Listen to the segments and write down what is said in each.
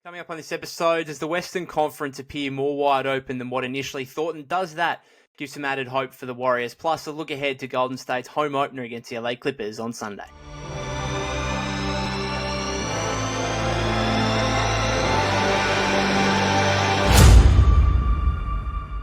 Coming up on this episode, does the Western Conference appear more wide open than what initially thought, and does that give some added hope for the Warriors? Plus, a look ahead to Golden State's home opener against the L.A Clippers on Sunday.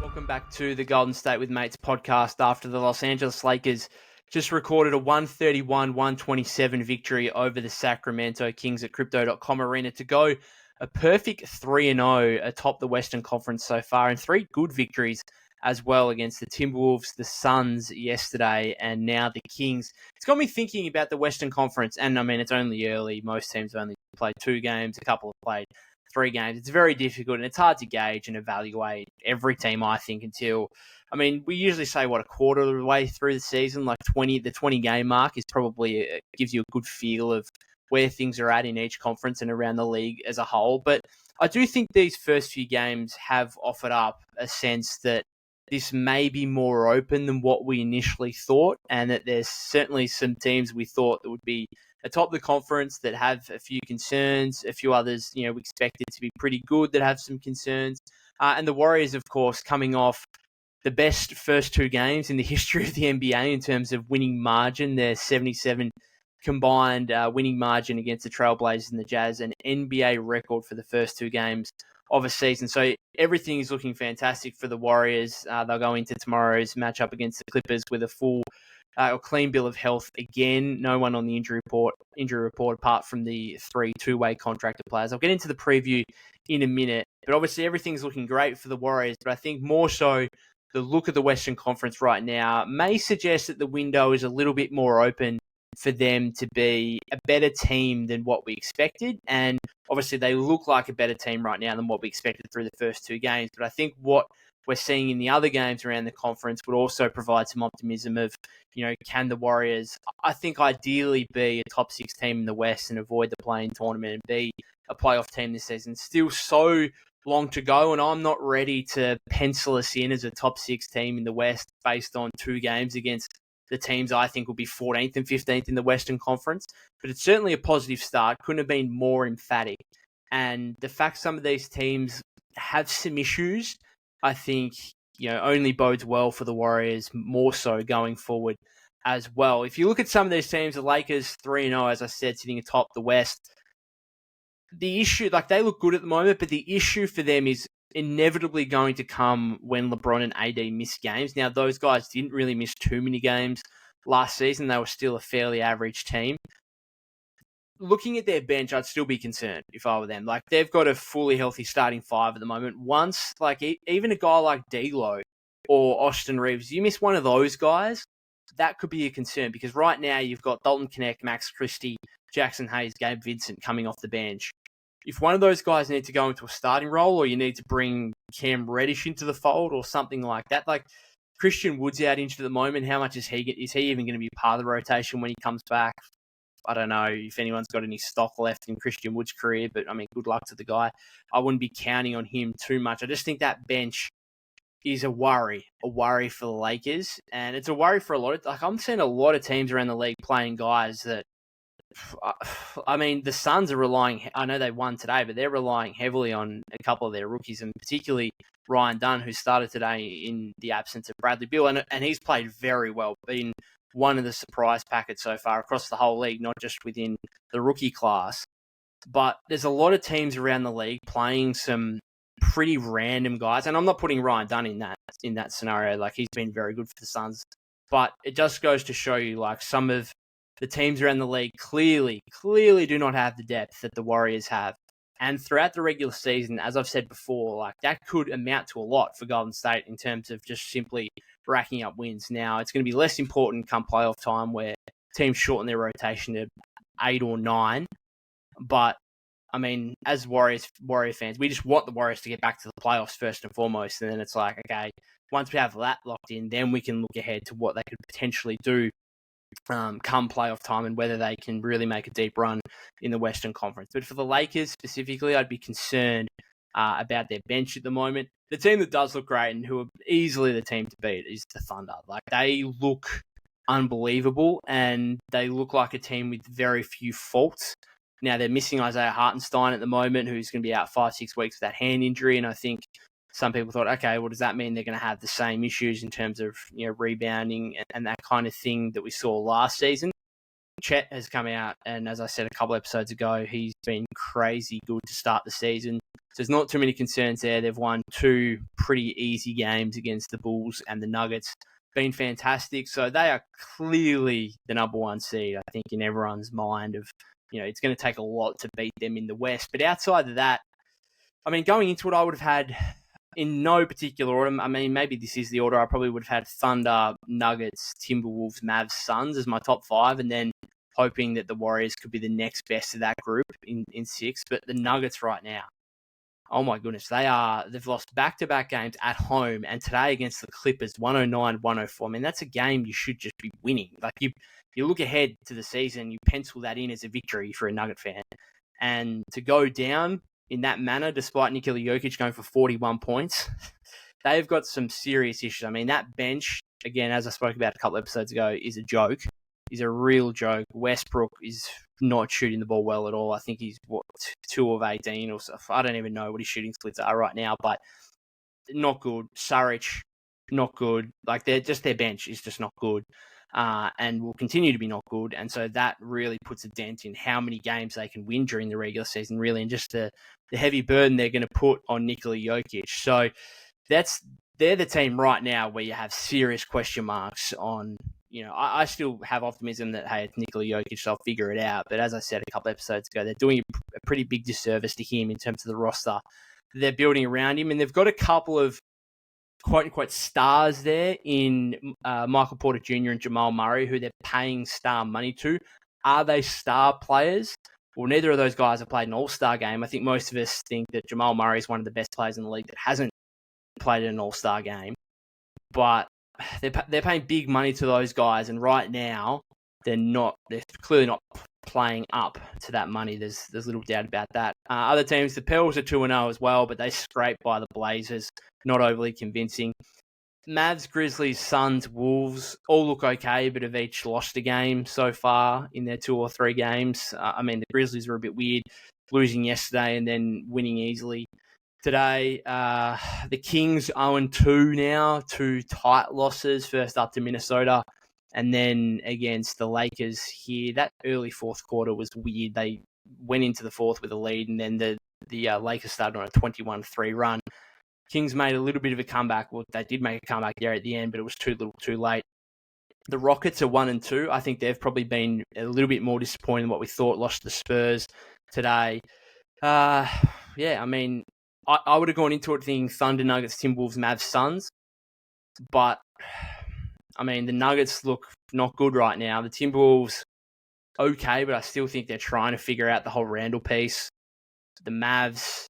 Welcome back to the Golden State with Mates podcast after the Los Angeles Lakers just recorded a 131-127 victory over the Sacramento Kings at Crypto.com Arena to go a perfect 3-0 atop the Western Conference so far, and three good victories as well against the Timberwolves, the Suns yesterday, and now the Kings. It's got me thinking about the Western Conference, and I mean, it's only early. Most teams only played 2 games, a couple have played 3 games. It's very difficult, and it's hard to gauge and evaluate every team, I think, until, I mean, we usually say, a quarter of the way through the season, like the 20-game mark is probably, gives you a good feel of where things are at in each conference and around the league as a whole. But I do think these first few games have offered up a sense that this may be more open than what we initially thought, and that there's certainly some teams we thought that would be atop the conference that have a few concerns, a few others, we expected to be pretty good that have some concerns. And the Warriors, of course, coming off the best first 2 games in the history of the NBA in terms of winning margin. Their 77 combined winning margin against the Trailblazers and the Jazz, an NBA record for the first 2 games of a season. So everything is looking fantastic for the Warriors. They'll go into tomorrow's matchup against the Clippers with a full clean bill of health again. No one on the injury report apart from the 3 two-way contractor players. I'll get into the preview in a minute, but obviously everything's looking great for the Warriors. But I think more so the look of the Western Conference right now may suggest that the window is a little bit more open for them to be a better team than what we expected. And obviously they look like a better team right now than what we expected through the first 2 games. But I think what we're seeing in the other games around the conference would also provide some optimism of, can the Warriors, I think, ideally be a top 6 team in the West and avoid the play-in tournament and be a playoff team this season. Still so long to go, and I'm not ready to pencil us in as a top 6 team in the West based on 2 games against the teams I think will be 14th and 15th in the Western Conference. But it's certainly a positive start. Couldn't have been more emphatic. And the fact some of these teams have some issues, I think, only bodes well for the Warriors, more so going forward as well. If you look at some of these teams, the Lakers 3-0, as I said, sitting atop the West, the issue, they look good at the moment, but the issue for them is inevitably going to come when LeBron and AD miss games. Now, those guys didn't really miss too many games last season. They were still a fairly average team. Looking at their bench, I'd still be concerned if I were them. They've got a fully healthy starting 5 at the moment. Once, even a guy like D'Lo or Austin Reeves, you miss one of those guys, that could be a concern, because right now you've got Dalton Knecht, Max Christie, Jackson Hayes, Gabe Vincent coming off the bench. If one of those guys need to go into a starting role, or you need to bring Cam Reddish into the fold or something like that, Christian Wood's out injured at the moment. How much is he even going to be part of the rotation when he comes back? I don't know if anyone's got any stock left in Christian Wood's career, but I mean, good luck to the guy. I wouldn't be counting on him too much. I just think that bench is a worry for the Lakers, and it's a worry for a lot of, I'm seeing a lot of teams around the league playing guys that, I mean, the Suns are relying, I know they won today, but they're relying heavily on a couple of their rookies, and particularly Ryan Dunn, who started today in the absence of Bradley Beal, and he's played very well, been one of the surprise packets so far across the whole league, not just within the rookie class. But there's a lot of teams around the league playing some pretty random guys, and I'm not putting Ryan Dunn in that scenario. He's been very good for the Suns, but it just goes to show you, some of the teams around the league clearly do not have the depth that the Warriors have. And throughout the regular season, as I've said before, that could amount to a lot for Golden State in terms of just simply racking up wins. Now, it's going to be less important come playoff time, where teams shorten their rotation to 8 or 9. But, I mean, as Warrior fans, we just want the Warriors to get back to the playoffs first and foremost. And then it's okay, once we have that locked in, then we can look ahead to what they could potentially do come playoff time, and whether they can really make a deep run in the Western Conference. But for the Lakers specifically, I'd be concerned about their bench at the moment. The team that does look great and who are easily the team to beat is the Thunder. They look unbelievable, and they look like a team with very few faults Now, they're missing Isaiah Hartenstein at the moment, who's going to be out 5-6 weeks with that hand injury. And I think some people thought, okay, well, does that mean they're going to have the same issues in terms of rebounding and that kind of thing that we saw last season? Chet has come out, and as I said a couple episodes ago, he's been crazy good to start the season. So there's not too many concerns there. They've won 2 pretty easy games against the Bulls and the Nuggets. Been fantastic. So they are clearly the number 1 seed, I think, in everyone's mind of, it's going to take a lot to beat them in the West. But outside of that, I mean, going into it, I would have had, in no particular order, I mean, maybe this is the order, I probably would have had Thunder, Nuggets, Timberwolves, Mavs, Suns as my top 5, and then hoping that the Warriors could be the next best of that group in 6. But the Nuggets right now, oh my goodness, they've lost back-to-back games at home, and today against the Clippers, 109-104. I mean, that's a game you should just be winning. Like, you look ahead to the season, you pencil that in as a victory for a Nugget fan. And to go down in that manner, despite Nikola Jokic going for 41 points, they've got some serious issues. I mean, that bench, again, as I spoke about a couple episodes ago, is a joke. Is a real joke. Westbrook is not shooting the ball well at all. I think he's 2 of 18 or so. I don't even know what his shooting splits are right now, but not good. Saric, not good. Like, their bench is just not good, and will continue to be not good. And so that really puts a dent in how many games they can win during the regular season, really, and just the heavy burden they're going to put on Nikola Jokic. So they're the team right now where you have serious question marks on. I still have optimism that, hey, it's Nikola Jokic, so I'll figure it out. But as I said a couple episodes ago, they're doing a pretty big disservice to him in terms of the roster they're building around him. And they've got a couple of quote-unquote stars there in Michael Porter Jr. and Jamal Murray, who they're paying star money to. Are they star players? Well, neither of those guys have played an all-star game. I think most of us think that Jamal Murray is one of the best players in the league that hasn't played an all-star game. But they're paying big money to those guys, and right now they're clearly not playing up to that money. There's little doubt about that. Other teams, the Pels are 2-0 as well, but they scraped by the Blazers. Not overly convincing. Mavs, Grizzlies, Suns, Wolves all look okay, but have each lost a game so far in their 2 or 3 games. I mean, the Grizzlies were a bit weird, losing yesterday and then winning easily today. The Kings 0-2 now, 2 tight losses, first up to Minnesota and then against the Lakers here. That early fourth quarter was weird. They went into the fourth with a lead, and then the Lakers started on a 21-3 run. Kings made a little bit of a comeback. Well, they did make a comeback there at the end, but it was too little too late. The Rockets are 1-2. I think they've probably been a little bit more disappointed than what we thought. Lost to the Spurs today. I mean, I would have gone into it thinking Thunder, Nuggets, Timberwolves, Mavs, Suns. But, I mean, the Nuggets look not good right now. The Timberwolves, okay, but I still think they're trying to figure out the whole Randall piece. The Mavs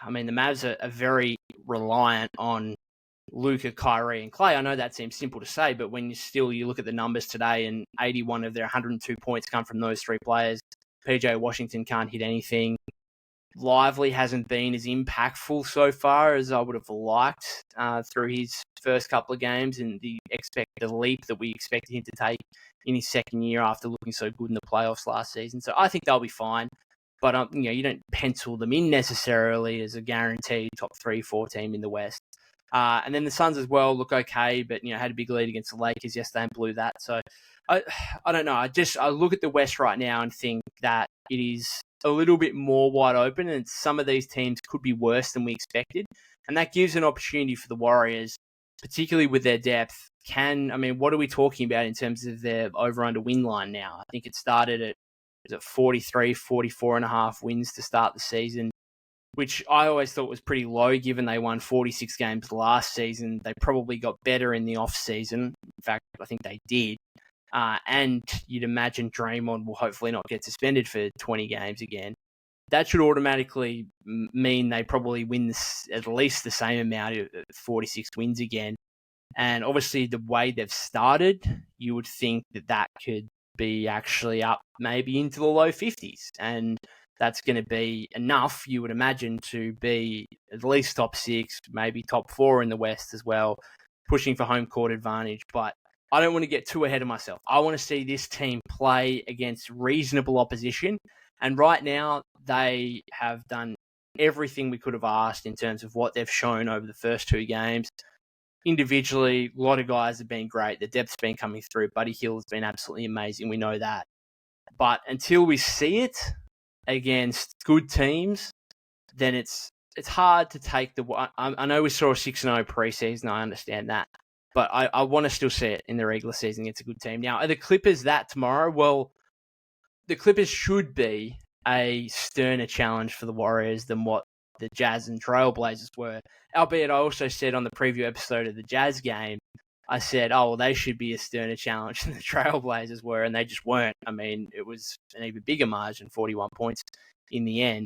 are very reliant on Luka, Kyrie, and Klay. I know that seems simple to say, but when you look at the numbers today, and 81 of their 102 points come from those 3 players. PJ Washington can't hit anything. Lively hasn't been as impactful so far as I would have liked through his first couple of games, and the leap that we expected him to take in his second year after looking so good in the playoffs last season. So I think they'll be fine. But you don't pencil them in necessarily as a guaranteed top 3-4 team in the West. And then the Suns as well look okay, but had a big lead against the Lakers yesterday and blew that. So I don't know. I look at the West right now and think that it is a little bit more wide open, and some of these teams could be worse than we expected. And that gives an opportunity for the Warriors, particularly with their depth. What are we talking about in terms of their over-under win line now? I think it started at 43, 44.5 wins to start the season, which I always thought was pretty low given they won 46 games last season. They probably got better in the off-season. In fact, I think they did. And you'd imagine Draymond will hopefully not get suspended for 20 games again. That should automatically mean they probably win at least the same amount of 46 wins again. And obviously the way they've started, you would think that could be actually up maybe into the low 50s. And that's going to be enough, you would imagine, to be at least top 6, maybe top 4 in the West as well, pushing for home court advantage. But I don't want to get too ahead of myself. I want to see this team play against reasonable opposition And right now, they have done everything we could have asked in terms of what they've shown over the first 2 games. Individually, a lot of guys have been great. The depth's been coming through. Buddy Hield has been absolutely amazing. We know that. But until we see it against good teams, then it's hard to take the... I know we saw a 6-0 preseason. I understand that. But I want to still see it in the regular season against a good team. Now, are the Clippers that tomorrow? Well, the Clippers should be a sterner challenge for the Warriors than what the Jazz and Trailblazers were. Albeit I also said on the preview episode of the Jazz game, I said, oh, well, they should be a sterner challenge than the Trailblazers were, and they just weren't. I mean, it was an even bigger margin, 41 points in the end.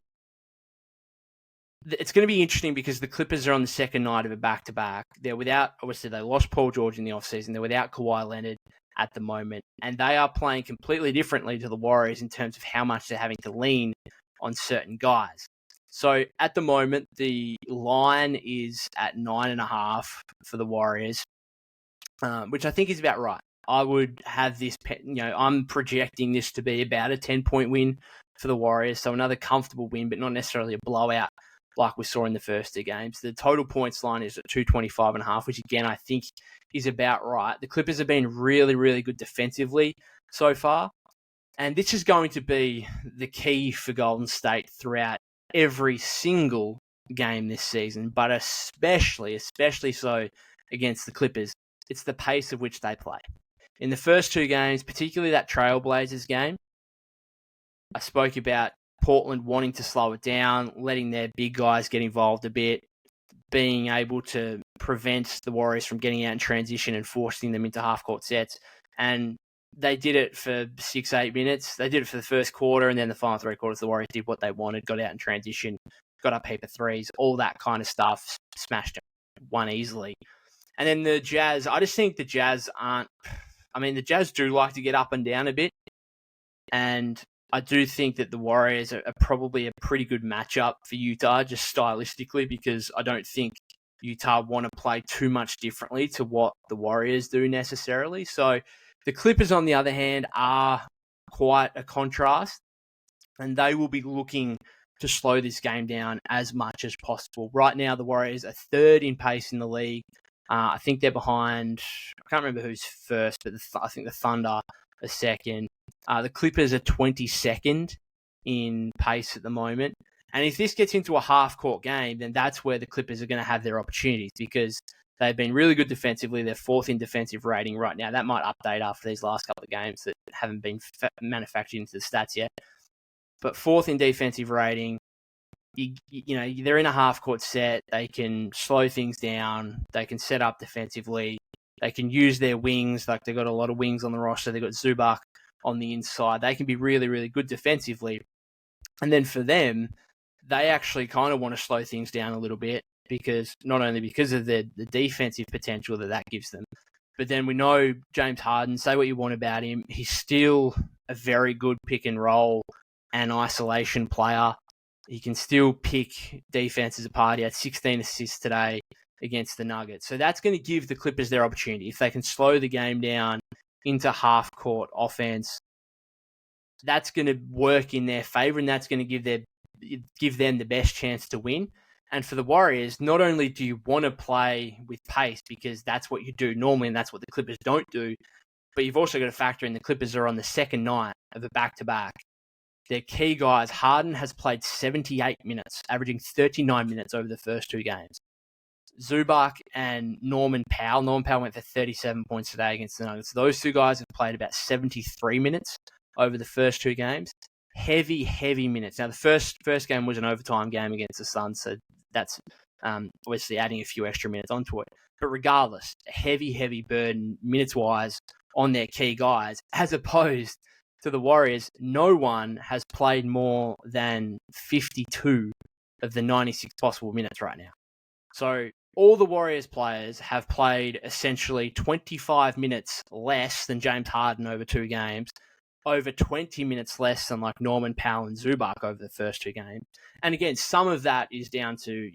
It's going to be interesting because the Clippers are on the second night of a back-to-back. They're without, obviously, they lost Paul George in the offseason. They're without Kawhi Leonard at the moment, and they are playing completely differently to the Warriors in terms of how much they're having to lean on certain guys. So at the moment, the line is at 9.5 for the Warriors, which I think is about right. I would have this, I'm projecting this to be about a 10-point win for the Warriors. So another comfortable win, but not necessarily a blowout like we saw in the first 2 games. The total points line is at 225.5, which again, I think is about right. The Clippers have been really, really good defensively so far. And this is going to be the key for Golden State throughout every single game this season, but especially so against the Clippers. It's the pace at which they play. In the first 2 games, particularly that Trailblazers game, I spoke about Portland wanting to slow it down, letting their big guys get involved a bit, being able to prevent the Warriors from getting out in transition and forcing them into half-court sets. And they did it for 6-8 minutes. They did it for the first quarter, and then the final 3 quarters, the Warriors did what they wanted, got out in transition, got up heap of threes, all that kind of stuff, smashed them, won easily. And then the Jazz, I just think the Jazz the Jazz do like to get up and down a bit. And I do think that the Warriors are probably a pretty good matchup for Utah, just stylistically, because I don't think Utah want to play too much differently to what the Warriors do necessarily. So the Clippers, on the other hand, are quite a contrast, and they will be looking to slow this game down as much as possible. Right now, the Warriors are 3rd in pace in the league. I think they're behind, I can't remember who's first, but I think the Thunder are second. The Clippers are 22nd in pace at the moment. And if this gets into a half-court game, then that's where the Clippers are going to have their opportunities, because they've been really good defensively. They're 4th in defensive rating right now. That might update after these last couple of games that haven't been manufactured into the stats yet. But 4th in defensive rating. They're in a half-court set. They can slow things down. They can set up defensively. They can use their wings. Like, they've got a lot of wings on the roster. They've got Zubac on the inside. They can be really, really good defensively. And then for them, they actually kind of want to slow things down a little bit, because not only because of the defensive potential that gives them, but then we know James Harden, say what you want about him, he's still a very good pick and roll and isolation player. He can still pick defenses apart. He had 16 assists today against the Nuggets. So that's going to give the Clippers their opportunity. If they can slow the game down into half-court offense, that's going to work in their favor, and that's going to give them the best chance to win. And for the Warriors, not only do you want to play with pace, because that's what you do normally, and that's what the Clippers don't do, but you've also got to factor in the Clippers are on the second night of a back-to-back. Their key guys, Harden has played 78 minutes, averaging 39 minutes over the first 2 games. Zubac and Norman Powell. Norman Powell went for 37 points today against the Nuggets. Those 2 guys have played about 73 minutes over the first 2 games. Heavy minutes. Now, the first game was an overtime game against the Suns, so that's obviously adding a few extra minutes onto it. But regardless, heavy burden minutes-wise on their key guys, as opposed to the Warriors. No one has played more than 52 of the 96 possible minutes right now. So all the Warriors players have played essentially 25 minutes less than James Harden over 2 games, over 20 minutes less than like Norman Powell and Zubac over the first 2 games. And again, some of that is down to,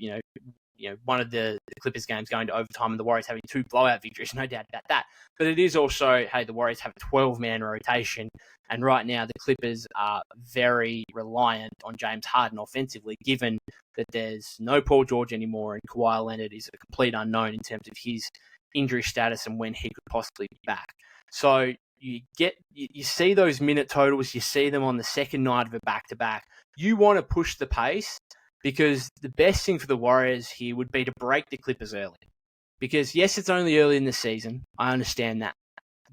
one of the Clippers games going to overtime and the Warriors having 2 blowout victories, no doubt about that. But it is also, hey, the Warriors have a 12-man rotation, and right now the Clippers are very reliant on James Harden offensively, given that there's no Paul George anymore and Kawhi Leonard is a complete unknown in terms of his injury status and when he could possibly be back. So you see those minute totals, you see them on the second night of a back-to-back. You want to push the pace because the best thing for the Warriors here would be to break the Clippers early. Because yes, it's only early in the season. I understand that.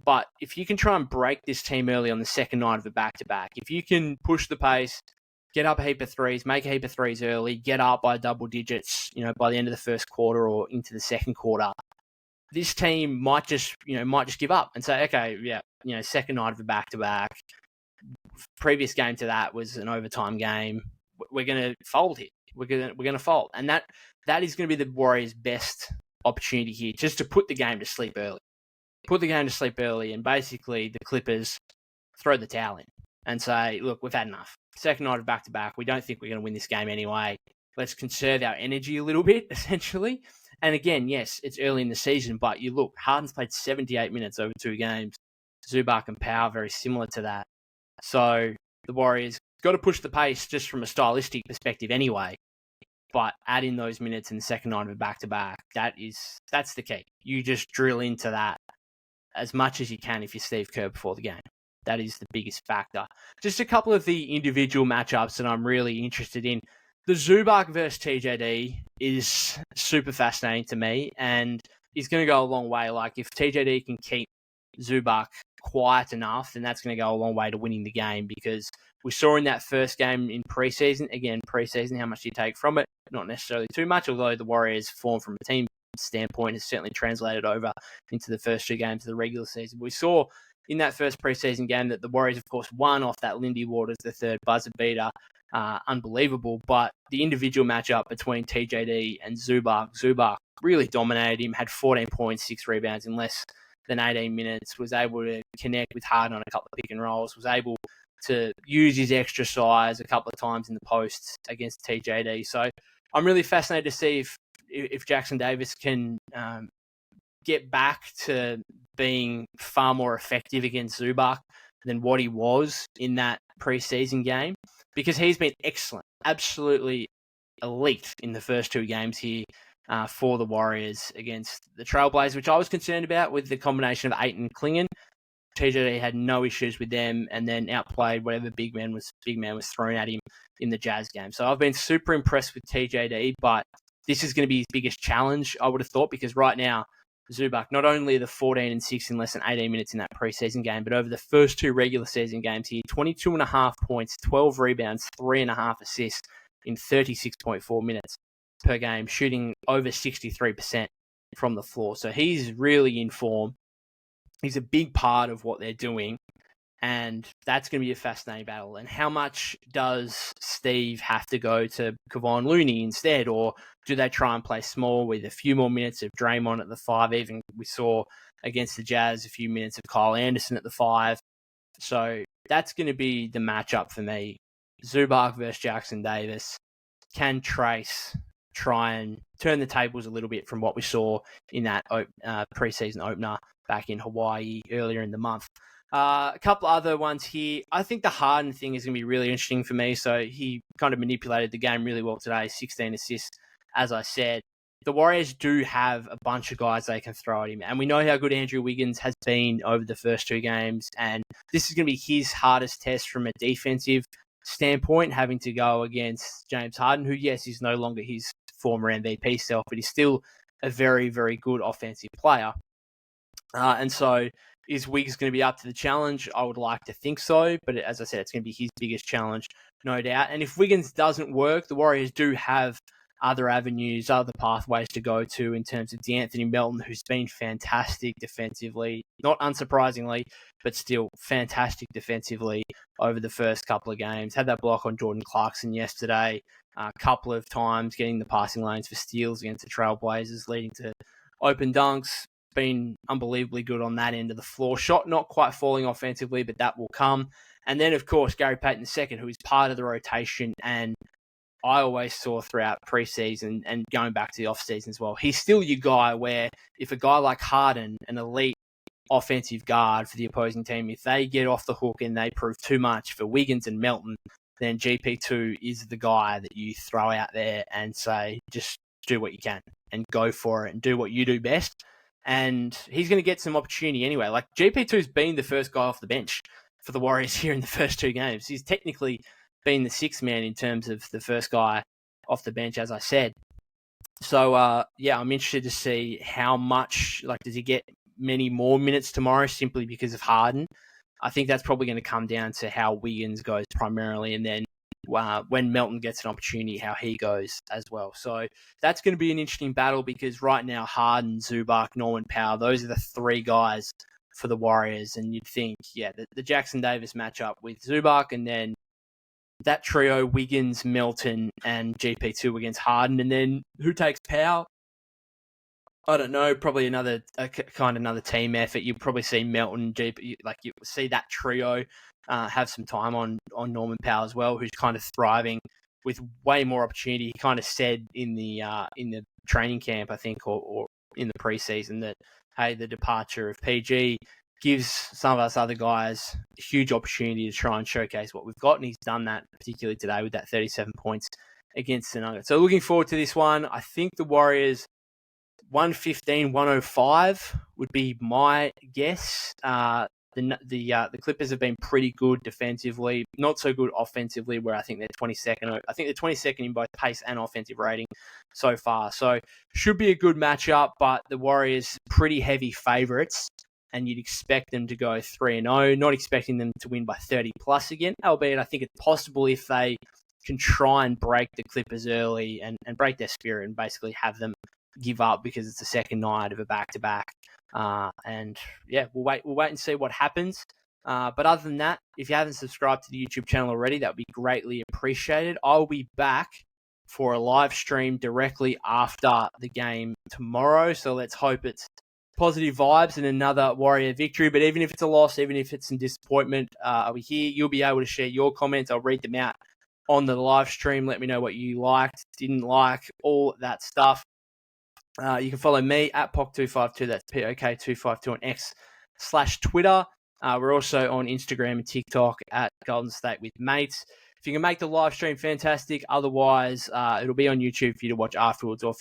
But if you can try and break this team early on the second night of a back-to-back, if you can push the pace, get up a heap of threes, make a heap of threes early, get up by double digits, by the end of the first quarter or into the second quarter, this team might just give up and say, okay, yeah, second night of a back-to-back. Previous game to that was an overtime game. We're going to fold here. We're going to fold, and that is going to be the Warriors' best opportunity here, just to put the game to sleep early. And basically the Clippers throw the towel in and say, look, we've had enough. Second night of back-to-back. We don't think we're going to win this game anyway. Let's conserve our energy a little bit, essentially. And again, yes, it's early in the season, but you look, Harden's played 78 minutes over 2 games. Zubac and Powell, very similar to that. So the Warriors got to push the pace just from a stylistic perspective anyway. But add in those minutes in the second night of a back-to-back, that's the key. You just drill into that as much as you can if you're Steve Kerr before the game. That is the biggest factor. Just a couple of the individual matchups that I'm really interested in. The Zubac versus TJD is super fascinating to me, and he's going to go a long way. Like, if TJD can keep Zubac quiet enough, then that's going to go a long way to winning the game, because we saw in that first game in preseason, how much do you take from it? Not necessarily too much, although the Warriors' form from a team standpoint has certainly translated over into the first 2 games of the regular season. We saw in that first preseason game that the Warriors, of course, won off that Lindy Waters, the third buzzer beater. Unbelievable. But the individual matchup between TJD and Zubac really dominated him, had 14 points, 6 rebounds in less than 18 minutes, was able to connect with Harden on a couple of pick and rolls, was able to use his extra size a couple of times in the posts against TJD. So I'm really fascinated to see if Jackson Davis can get back to being far more effective against Zubac than what he was in that preseason game, because he's been excellent, absolutely elite in the first 2 games here for the Warriors against the Trailblazers, which I was concerned about with the combination of Ayton and Klingon. TJD had no issues with them, and then outplayed whatever big man was thrown at him in the Jazz game. So I've been super impressed with TJD, but this is going to be his biggest challenge, I would have thought, because right now Zubac, not only the 14 and 6 in less than 18 minutes in that preseason game, but over the first 2 regular season games here, 22.5 points, 12 rebounds, 3.5 assists in 36.4 minutes per game, shooting over 63% from the floor. So he's really in form. He's a big part of what they're doing, and that's going to be a fascinating battle. And how much does Steve have to go to Kevon Looney instead, or do they try and play small with a few more minutes of Draymond at the 5? Even we saw against the Jazz a few minutes of Kyle Anderson at the 5. So that's going to be the matchup for me. Zubac versus Jackson Davis. Can Trace try and turn the tables a little bit from what we saw in that preseason opener back in Hawaii earlier in the month? A couple other ones here. I think the Harden thing is going to be really interesting for me. So he kind of manipulated the game really well today, 16 assists, as I said. The Warriors do have a bunch of guys they can throw at him, and we know how good Andrew Wiggins has been over the first 2 games, and this is going to be his hardest test from a defensive standpoint, having to go against James Harden, who, yes, is no longer his former MVP self, but he's still a very, very good offensive player. And so is Wiggs going to be up to the challenge? I would like to think so, but as I said, it's going to be his biggest challenge, no doubt. And if Wiggins doesn't work, the Warriors do have other avenues, other pathways to go to in terms of DeAnthony Melton, who's been fantastic defensively, not unsurprisingly, but still fantastic defensively over the first couple of games. Had that block on Jordan Clarkson yesterday, a couple of times getting the passing lanes for steals against the Trailblazers, leading to open dunks. Been unbelievably good on that end of the floor. Shot not quite falling offensively, but that will come. And then, of course, Gary Payton II, who is part of the rotation, and I always saw throughout preseason and going back to the offseason as well, he's still your guy where if a guy like Harden, an elite offensive guard for the opposing team, if they get off the hook and they prove too much for Wiggins and Melton, then GP2 is the guy that you throw out there and say, just do what you can and go for it and do what you do best. And he's going to get some opportunity anyway. Like GP2's been the first guy off the bench for the Warriors here in the first two games. He's technically been the sixth man in terms of the first guy off the bench, as I said. So, I'm interested to see how much, does he get many more minutes tomorrow simply because of Harden? I think that's probably going to come down to how Wiggins goes primarily, and then when Melton gets an opportunity, how he goes as well. So that's going to be an interesting battle because right now, Harden, Zubac, Norman Powell, those are the three guys for the Warriors. And you'd think, the Jackson Davis matchup with Zubac, and then that trio, Wiggins, Melton, and GP2 against Harden. And then who takes Powell? I don't know, probably another team effort. You'll probably see Melton, GP, you see that trio have some time on Norman Powell as well, who's kind of thriving with way more opportunity. He kind of said in the training camp, I think, or in the preseason that, hey, the departure of PG gives some of us other guys a huge opportunity to try and showcase what we've got, and he's done that, particularly today with that 37 points against the Nuggets. So looking forward to this one. I think the Warriors 115-105 would be my guess. The Clippers have been pretty good defensively, not so good offensively, where I think they're 22nd. I think they're 22nd in both pace and offensive rating so far. So should be a good matchup, but the Warriors pretty heavy favourites, and you'd expect them to go 3-0, not expecting them to win by 30 plus again, albeit I think it's possible if they can try and break the Clippers early and break their spirit and basically have them give up because it's the second night of a back-to-back. We'll wait and see what happens. But other than that, if you haven't subscribed to the YouTube channel already, that would be greatly appreciated. I'll be back for a live stream directly after the game tomorrow. So let's hope it's positive vibes and another Warrior victory. But even if it's a loss, even if it's some disappointment, I'll be here. You'll be able to share your comments. I'll read them out on the live stream. Let me know what you liked, didn't like, all that stuff. You can follow me at POC252. That's POK252 on X/Twitter. We're also on Instagram and TikTok at Golden State with Mates. If you can make the live stream, fantastic. Otherwise, it'll be on YouTube for you to watch afterwards, or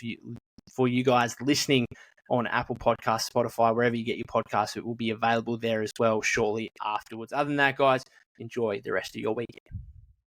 for you guys listening on Apple Podcasts, Spotify, wherever you get your podcasts. It will be available there as well shortly afterwards. Other than that, guys, enjoy the rest of your weekend.